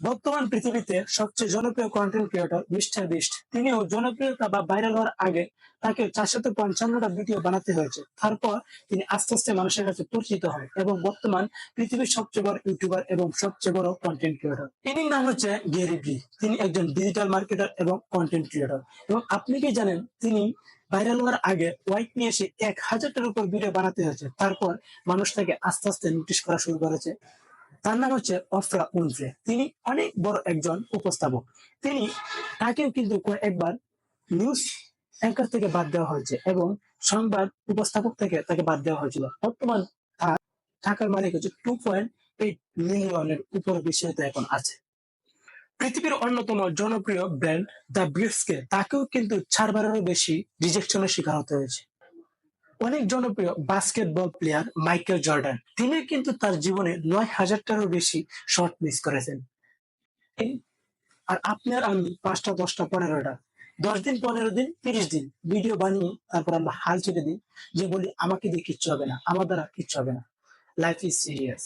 বর্তমান পৃথিবীতে সবচেয়ে জনপ্রিয় কন্টেন্ট ক্রিয়েটর মিস্টার বিস্ট। তিনিও জনপ্রিয়তা বা ভাইরাল হওয়ার আগে তাকে 455টা ভিডিও বানাতে হয়েছে। তারপর তিনি আস্তে আস্তে মানুষের কাছে পরিচিত হন এবং বর্তমান পৃথিবীর সবচেয়ে বড় ইউটিউবার এবং সবচেয়ে বড় কন্টেন্ট ক্রিয়েটর। ইনির নাম হচ্ছে গ্যারি ভি। তিনি একজন ডিজিটাল মার্কেটার এবং কন্টেন্ট ক্রিয়েটর। এবং আপনি কি জানেন তিনি ভাইরাল হওয়ার আগে ওয়াইট নিয়ে এসে 1000টার উপর ভিডিও বানাতে হয়েছে। তারপর মানুষ তাকে আস্তে আস্তে নোটিশ করা শুরু করেছে। তার নাম হচ্ছে অফরা উইনফ্রে। তিনি অনেক বড় একজন উপস্থাপক। তিনি তাকেও কিন্তু একবার নিউজ অ্যাঙ্কার থেকে বাদ দেওয়া হয়েছে এবং সংবাদ উপস্থাপক থেকে তাকে বাদ দেওয়া হয়েছিল। বর্তমান তার টাকার মালিক হচ্ছে 2.8 মিলিয়নের উপর বিষয়তে এখন আছে। পৃথিবীর অন্যতম জনপ্রিয় ব্র্যান্ড দ্য ব্রিটসকে তাকেও কিন্তু 4বারেরও বেশি রিজেকশনের শিকার হতে হয়েছে। অনেক জনপ্রিয় বাস্কেটবল প্লেয়ার মাইকেল জর্ডান, তিনি কিন্তু তার জীবনে 9,000টারও বেশি শট মিস করেছেন। আর আপনি আর আমি 5টা 10টা 15টা 10 দিন 15 দিন 30 দিন ভিডিও বানিয়ে তারপর আমরা হাল ছেড়ে দিই, যে বলি আমাকে দিয়ে কিচ্ছু হবে না, আমার দ্বারা কিচ্ছু হবে না। Life is serious.